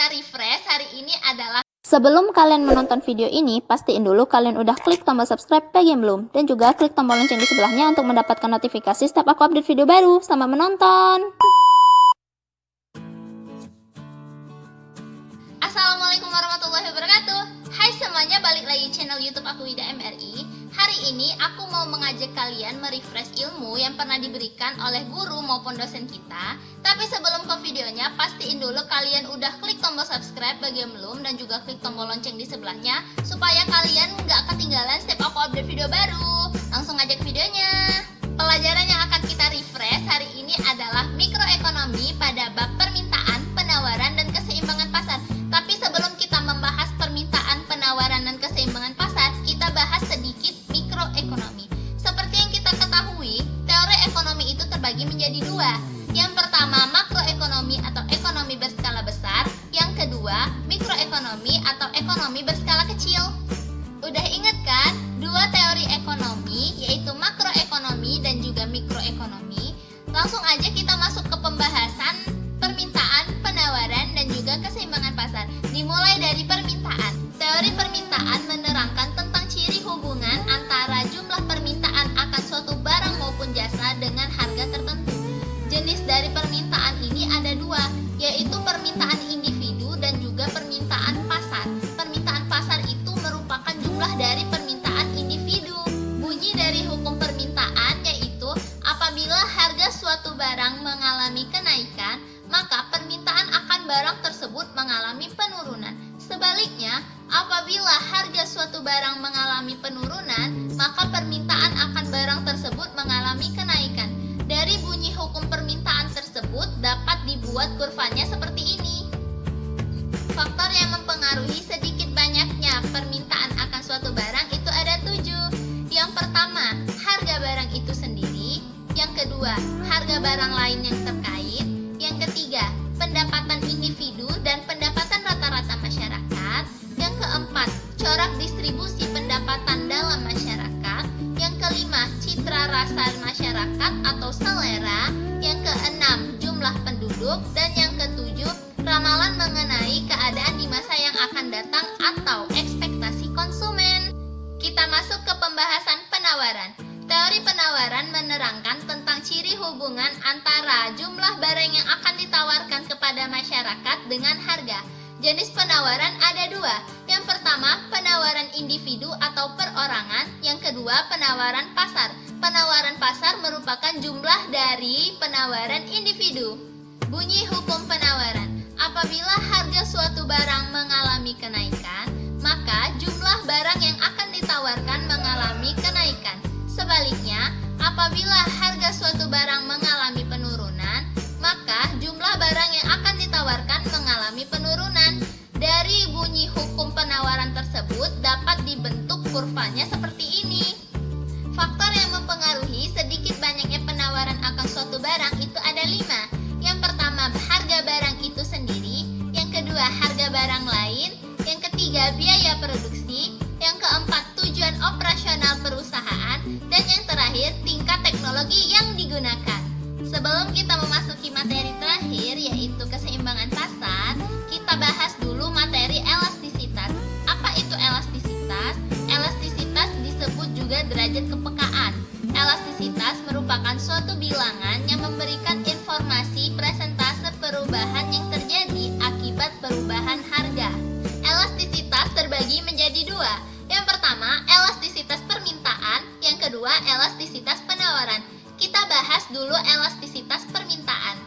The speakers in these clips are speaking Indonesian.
kita refresh hari ini adalah Sebelum kalian menonton video ini, pastiin dulu kalian udah klik tombol subscribe bagi yang belum. Dan juga klik tombol lonceng di sebelahnya untuk mendapatkan notifikasi setiap aku update video baru. Selamat menonton! Assalamualaikum warahmatullahi wabarakatuh. Hai semuanya, balik lagi channel YouTube aku Wida MRI. Hari ini aku mau mengajak kalian merefresh ilmu yang pernah diberikan oleh guru maupun dosen kita. Tapi sebelum ke videonya, pastiin dulu kalian udah klik tombol subscribe bagi yang belum dan juga klik tombol lonceng di sebelahnya supaya kalian nggak ketinggalan setiap aku update video baru. Langsung aja ke videonya. Pelajaran yang akan kita refresh hari ini adalah mikroekonomi pada bab permintaan, penawaran, dan keseimbangan pasar. Tapi sebelum kita membahas permintaan, penawaran, dan keseimbangan pasar, kita bahas sedikit mikroekonomi. Seperti yang kita ketahui, teori ekonomi itu terbagi menjadi dua. Yang pertama, makroekonomi atau ekonomi berskala besar. Yang kedua, mikroekonomi atau ekonomi berskala kecil. Udah inget kan? Dua teori ekonomi, yaitu makroekonomi dan juga mikroekonomi. Langsung aja kita masuk ke pembahasan permintaan, penawaran, dan juga keseimbangan pasar. Dimulai dari permintaan. Teori permintaan menerangkan tentang ciri hubungan antara jumlah permintaan akan suatu barang maupun jasa dengan harga tertentu. Jenis dari permintaan ini ada dua, yaitu permintaan individu dan juga permintaan pasar. Permintaan pasar itu merupakan jumlah dari permintaan individu. Bunyi dari hukum permintaan yaitu apabila harga suatu barang mengalami kenaikan, maka permintaan akan barang tersebut mengalami penurunan. Sebaliknya, apabila harga suatu barang mengalami penurunan, maka permintaan akan barang tersebut mengalami kenaikan. Dari bunyi hukum permintaan tersebut dapat dibuat kurvanya seperti ini. Faktor yang mempengaruhi sedikit banyaknya permintaan akan suatu barang itu ada 7. Yang pertama, harga barang itu sendiri. Yang kedua, harga barang lain yang terkait. Yang ketiga, pendapatan individu dan pendapatan rata-rata masyarakat. Yang keempat, corak distribusi pendapatan dalam masyarakat. Yang kelima, citra rasa masyarakat atau selera. Yang keenam, jumlah penduduk. Dan yang ketujuh, ramalan mengenai keadaan di masa yang akan datang atau ekspektasi konsumen. Kita masuk ke pembahasan penawaran. Teori penawaran menerangkan tentang ciri hubungan antara jumlah barang yang akan ditawarkan kepada masyarakat dengan harga. Jenis penawaran ada dua. Yang pertama, penawaran individu atau perorangan. Yang kedua, penawaran pasar. Penawaran pasar merupakan jumlah dari penawaran individu. Bunyi hukum penawaran. Apabila harga suatu barang mengalami kenaikan, maka jumlah barang yang akan ditawarkan mengalami kenaikan. Sebaliknya, apabila harga suatu barang mengalami penurunan, maka jumlah barang yang akan ditawarkan mengalami penurunan. Dari bunyi hukum penawaran tersebut dapat dibentuk kurvanya seperti ini. Faktor yang mempengaruhi sedikit banyaknya penawaran akan suatu barang itu ada 5. Yang pertama, harga barang itu sendiri. Yang kedua, harga barang lain. Yang ketiga, biaya produksi. Yang keempat, tujuan operasional perusahaan. Dan yang terakhir, tingkat teknologi yang digunakan. Sebelum kita memasuki materi terakhir, yaitu keseimbangan pasar, kita bahas dulu materi elastisitas. Apa itu elastisitas? Elastisitas disebut juga derajat kepekaan. Elastisitas merupakan suatu bilangan yang memberikan informasi persentase perubahan yang terjadi akibat perubahan harga. Elastisitas terbagi menjadi dua. Yang pertama, elastisitas permintaan. Yang kedua, elastisitas penawaran. Kita bahas dulu elastisitas permintaan.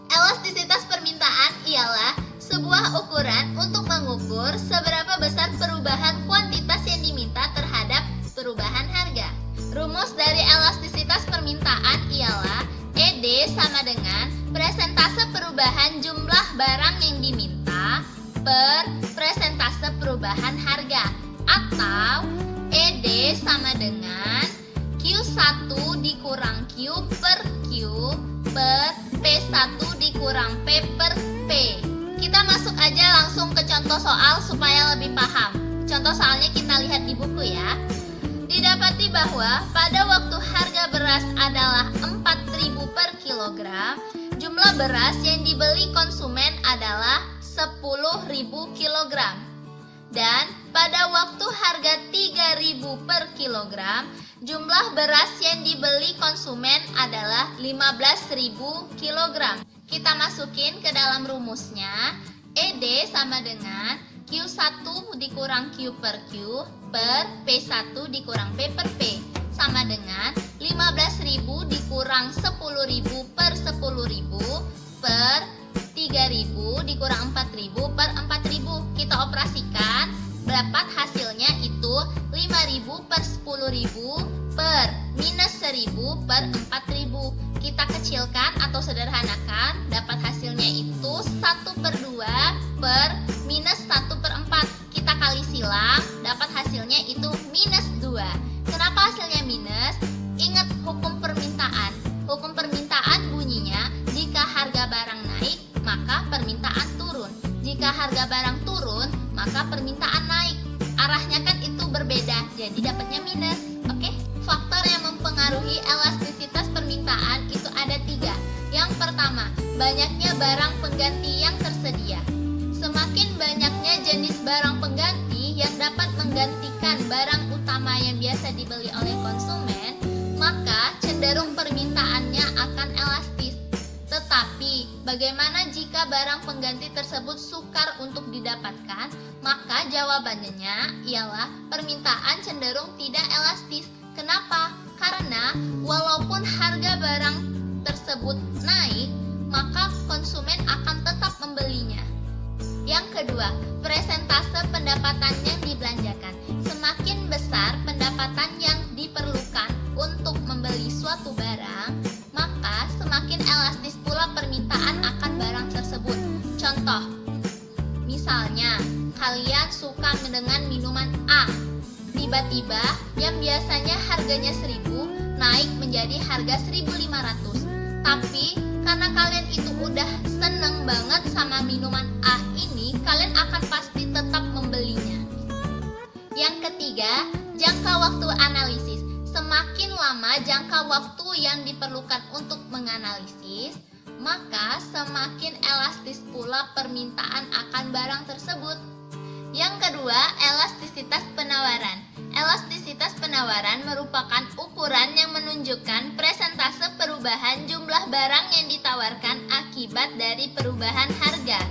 Elastisitas permintaan ialah sebuah ukuran untuk mengukur seberapa besar perubahan kuantitas yang diminta terhadap perubahan harga. Rumus dari elastisitas permintaan ialah ED sama dengan persentase perubahan jumlah barang yang diminta per persentase perubahan harga, atau ED sama dengan Q1 dikurang Q per Q per P1 dikurang P per P. Kita masuk aja langsung ke contoh soal supaya lebih paham. Contoh soalnya kita lihat di buku ya. Didapati bahwa pada waktu harga beras adalah 4.000 per kilogram, jumlah beras yang dibeli konsumen adalah 10.000 per kilogram, jumlah beras yang dibeli konsumen adalah 15.000 kilogram. Kita masukin ke dalam rumusnya. ED sama dengan Q1 dikurang Q per Q per P1 dikurang P per P sama dengan 15.000 dikurang 10.000 per 10.000 per 3.000 dikurang 4.000 per 4.000. Kita operasikan, dapat hasilnya itu 5.000 per 10.000 per minus 1.000 per 4.000. Kita kecilkan atau sederhanakan, dapat hasilnya itu 1/2 per minus 1/4. Kita kali silang, dapat hasilnya itu minus 2. Kenapa hasilnya minus? Ingat hukum permintaan. Hukum permintaan bunyinya, jika harga barang naik, maka permintaan turun. Jika harga barang turun, maka permintaan naik. Arahnya kan itu berbeda, jadi dapatnya minus. Oke? Faktor yang mempengaruhi elastisitas permintaan itu ada 3. Yang pertama, banyaknya barang pengganti yang tersedia. Semakin banyaknya jenis barang pengganti yang dapat menggantikan barang utama yang biasa dibeli oleh konsumen, maka cenderung permintaannya akan elastis. Tetapi, bagaimana jika barang pengganti tersebut sukar untuk didapatkan? Maka jawabannya ialah permintaan cenderung tidak elastis. Kenapa? Karena walaupun harga barang tersebut naik, maka konsumen akan tetap membelinya. Yang kedua, presentase pendapatan yang dibelanjakan. Semakin besar pendapatan yang diperlukan untuk membeli suatu barang, maka semakin elastis pula permintaan akan barang tersebut. Contoh, misalnya kalian suka dengan minuman A. Tiba-tiba yang biasanya harganya 1.000 naik menjadi harga 1.500. Tapi karena kalian itu udah seneng banget sama minuman A ini, kalian akan pasti tetap membelinya. Yang ketiga, jangka waktu analisis. Semakin lama jangka waktu yang diperlukan untuk menganalisis, maka semakin elastis pula permintaan akan barang tersebut. Yang kedua, elastisitas penawaran. Elastisitas penawaran merupakan ukuran yang menunjukkan presentase perubahan jumlah barang yang ditawarkan akibat dari perubahan harga.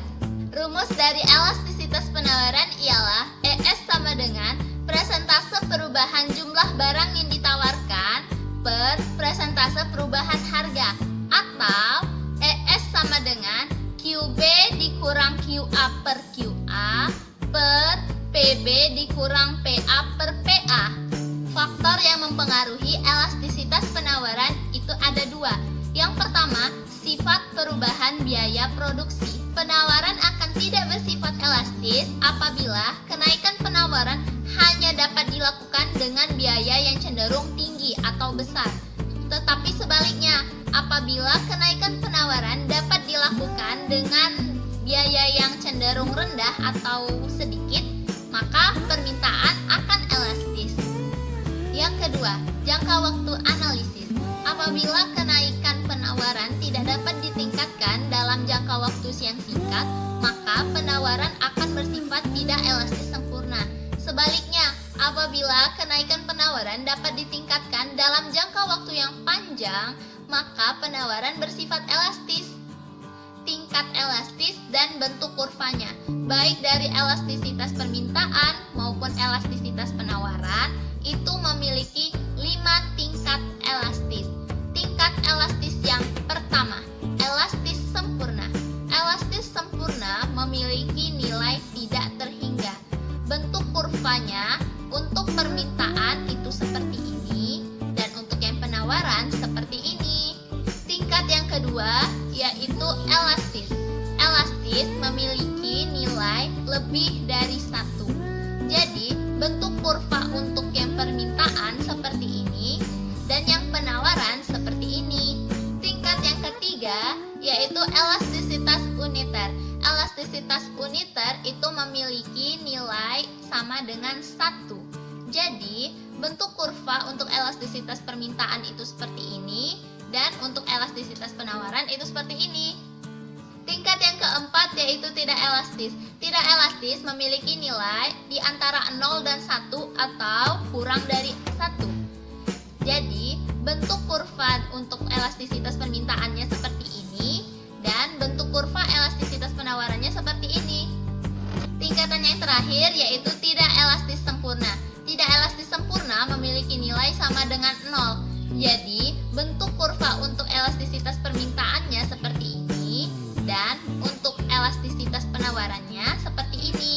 Rumus dari elastisitas penawaran ialah ES sama dengan presentase perubahan jumlah barang yang ditawarkan per presentase perubahan harga, atau ES sama dengan QB dikurang QA per QA per PB dikurang PA per PA. Faktor yang mempengaruhi elastisitas penawaran itu ada 2. Yang pertama, sifat perubahan biaya produksi. Penawaran akan tidak bersifat elastis apabila kenaikan penawaran hanya dapat dilakukan dengan biaya yang cenderung tinggi atau besar. Tetapi sebaliknya, apabila kenaikan penawaran dapat dilakukan dengan biaya yang cenderung rendah atau sedikit, maka permintaan akan elastis. Yang kedua, jangka waktu analisis. Apabila kenaikan penawaran tidak dapat ditingkatkan dalam jangka waktu yang singkat, maka penawaran akan bersifat tidak elastis sempurna. Sebaliknya, apabila kenaikan penawaran dapat ditingkatkan dalam jangka waktu yang panjang, maka penawaran bersifat elastis. Tingkat elastis dan bentuk kurvanya, baik dari elastisitas permintaan maupun elastisitas penawaran, itu memiliki 5 tingkat elastis. Tingkat elastis yang pertama, elastis sempurna. Elastis sempurna memiliki nilai tidak terhingga. Bentuk kurvanya untuk permintaan itu seperti ini, dan untuk yang penawaran seperti ini. Tingkat yang kedua yaitu elastis. Elastis memiliki nilai lebih dari 1. Jadi, bentuk kurva untuk yang permintaan seperti ini dan yang penawaran seperti ini. Tingkat yang ketiga yaitu elastisitas uniter. Elastisitas uniter itu memiliki nilai sama dengan 1. Jadi, bentuk kurva untuk elastisitas permintaan itu seperti ini, dan untuk elastisitas penawaran itu seperti ini. Tingkat yang keempat yaitu tidak elastis. Tidak elastis memiliki nilai di antara 0 dan 1 atau kurang dari 1. Jadi, bentuk kurva untuk elastisitas permintaannya seperti ini dan bentuk kurva elastisitas penawarannya seperti ini. Tingkatan yang terakhir yaitu tidak elastis sempurna. Tidak elastis sempurna memiliki nilai sama dengan 0. Jadi, bentuk kurva untuk elastisitas permintaannya seperti ini dan untuk elastisitas penawarannya seperti ini.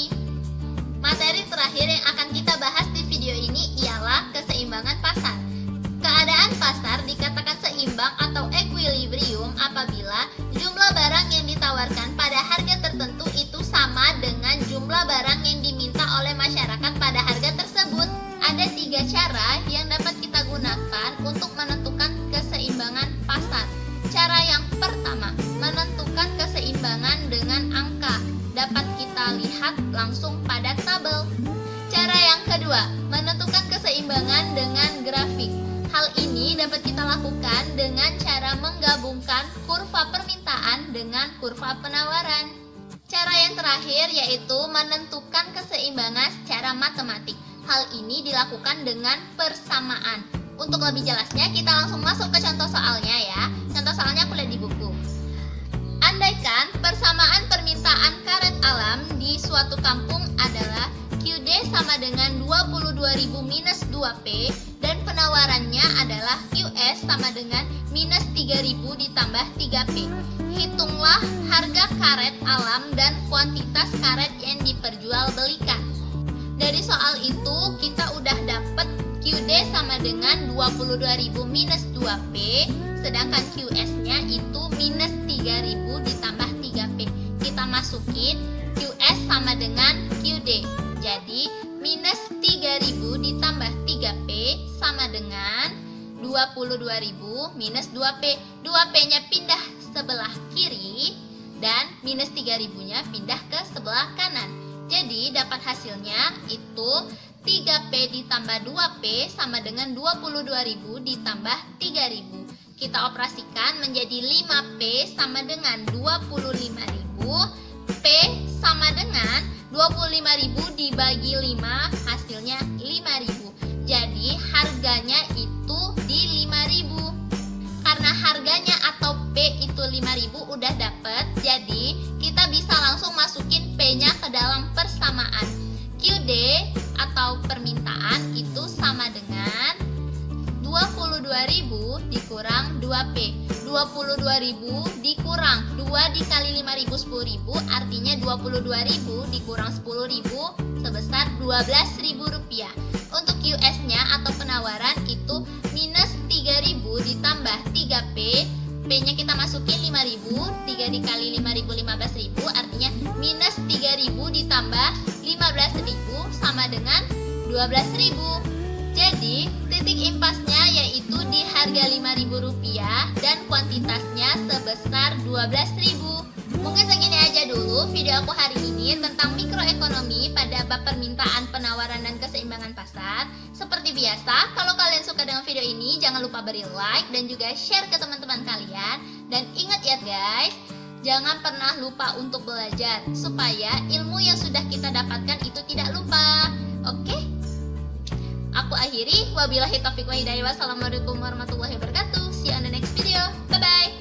Materi terakhir yang akan kita bahas di video ini ialah keseimbangan pasar. Keadaan pasar dikatakan seimbang atau equilibrium apabila jumlah barang yang ditawarkan pada harga tertentu itu sama dengan jumlah barang yang diminta oleh masyarakat pada harga tersebut. Ada 3 cara yang dapat kita gunakan untuk menentukan keseimbangan pasar. Cara yang pertama, menentukan keseimbangan dengan angka. Dapat kita lihat langsung pada tabel. Cara yang kedua, menentukan keseimbangan dengan grafik. Hal ini dapat kita lakukan dengan cara menggabungkan kurva permintaan dengan kurva penawaran. Cara yang terakhir yaitu menentukan keseimbangan secara matematik. Hal ini dilakukan dengan persamaan. Untuk lebih jelasnya, kita langsung masuk ke contoh soalnya ya. Contoh soalnya aku lihat di buku. Andaikan persamaan permintaan karet alam di suatu kampung adalah QD sama dengan 22.000 minus 2P dan penawarannya adalah QS sama dengan minus 3.000 ditambah 3P. Hitunglah harga karet alam dan kuantitas karet yang diperjualbelikan. Dari soal itu kita udah dapet QD sama dengan 22.000 minus 2P, sedangkan QS-nya itu minus 3.000 ditambah 3P. Kita masukin QS sama dengan QD. Jadi minus 3.000 ditambah 3P sama dengan 22.000 minus 2P. 2P-nya pindah sebelah kiri dan minus 3.000-nya pindah ke sebelah kanan. Jadi dapat hasilnya itu 3P ditambah 2P sama dengan 22.000 ditambah 3.000. Kita operasikan menjadi 5P sama dengan 25.000. P sama dengan 25.000 dibagi 5, hasilnya 5.000. Jadi harganya itu di 5.000. Karena harganya atau P itu 5.000 udah dapet, jadi kita bisa langsung masukin P-nya ke dalam persamaan. QD atau permintaan itu sama dengan 22.000 dikurang 2P. 22.000 dikurang 2 dikali 5.000 10.000, artinya 22.000 dikurang 10.000 sebesar Rp12.000. Untuk QS-nya atau penawaran itu minus 3.000 ditambah 3P. P-nya kita masukin 5.000, 3 dikali 5.000 15.000, artinya minus 3.000 ditambah 15.000 sama dengan 12.000. Jadi titik impasnya yaitu di harga Rp5.000 dan kuantitasnya sebesar 12.000. Mungkin segini aja dulu video aku hari ini tentang mikroekonomi pada bab permintaan, penawaran, dan keseimbangan pasar. Seperti biasa, kalau kalian suka dengan video ini, jangan lupa beri like dan juga share ke teman-teman kalian. Dan ingat ya guys, jangan pernah lupa untuk belajar supaya ilmu yang sudah kita dapatkan itu tidak lupa. Oke? Aku akhiri, wabillahi taufiq wa hidayah. Wassalamualaikum warahmatullahi wabarakatuh. See you on the next video. Bye-bye.